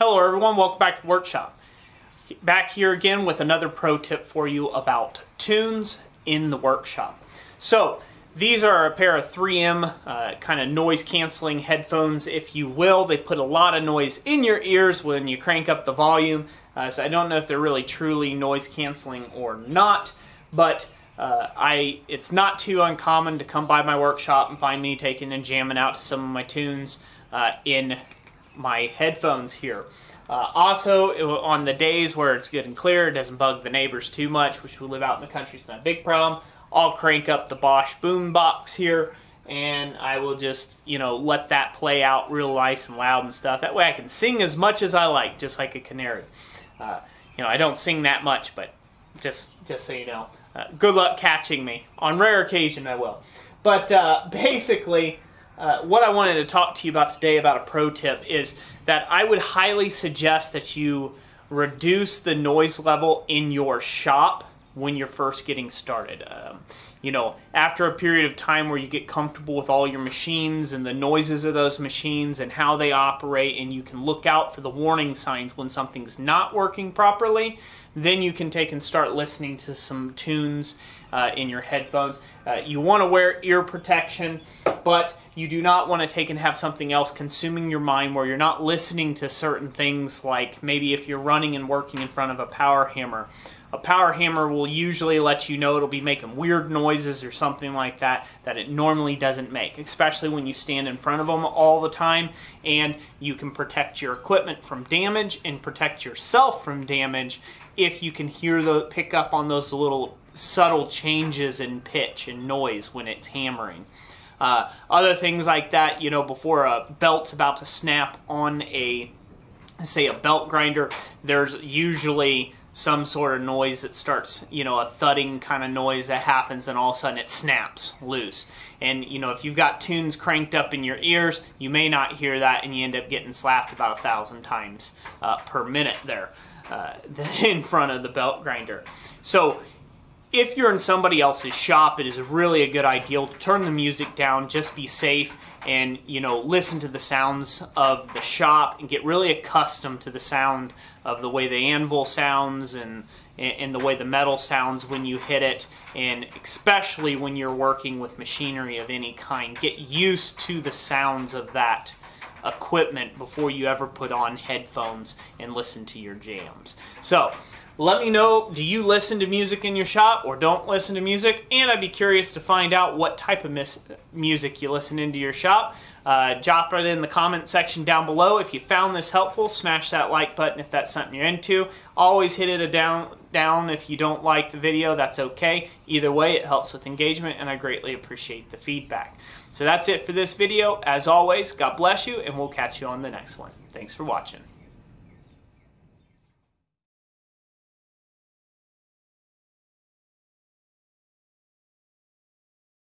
Hello everyone, welcome back to the workshop. Back here again with another pro tip for you about tunes in the workshop. So these are a pair of 3M kind of noise canceling headphones, if you will. They put a lot of noise in your ears when you crank up the volume. So I don't know if they're really truly noise canceling or not, but it's not too uncommon to come by my workshop and find me taking and jamming out to some of my tunes in my headphones here. Also, on the days where it's good and clear, it doesn't bug the neighbors too much, which we live out in the country, it's not a big problem. I'll crank up the Bosch boom box here, and I will just, let that play out real nice and loud and stuff. That way I can sing as much as I like, just like a canary. I don't sing that much, but just so you know, good luck catching me. On rare occasion, I will. But basically, what I wanted to talk to you about today about a pro tip is that I would highly suggest that you reduce the noise level in your shop when you're first getting started. After a period of time where you get comfortable with all your machines and the noises of those machines and how they operate, and you can look out for the warning signs when something's not working properly, then you can take and start listening to some tunes in your headphones. You want to wear ear protection, but you do not want to take and have something else consuming your mind where you're not listening to certain things, like maybe if you're running and working in front of a power hammer. A power hammer will usually let you know it'll be making weird noises or something like that it normally doesn't make, especially when you stand in front of them all the time. And you can protect your equipment from damage and protect yourself from damage if you can pick up on those little subtle changes in pitch and noise when it's hammering. Other things like that, before a belt's about to snap on say a belt grinder, there's usually some sort of noise that starts, a thudding kind of noise that happens, and all of a sudden it snaps loose. And, if you've got tunes cranked up in your ears, you may not hear that, and you end up getting slapped about 1,000 times per minute there in front of the belt grinder. So if you're in somebody else's shop, it is really a good idea to turn the music down, just be safe, and listen to the sounds of the shop and get really accustomed to the sound of the way the anvil sounds and the way the metal sounds when you hit it, and especially when you're working with machinery of any kind. Get used to the sounds of that equipment before you ever put on headphones and listen to your jams. So let me know, do you listen to music in your shop or don't listen to music? And I'd be curious to find out what type of music you listen into your shop. Drop it in the comment section down below. If you found this helpful, smash that like button if that's something you're into. Always hit it down if you don't like the video, that's okay. Either way, it helps with engagement, and I greatly appreciate the feedback. So that's it for this video. As always, God bless you, and we'll catch you on the next one. Thanks for watching.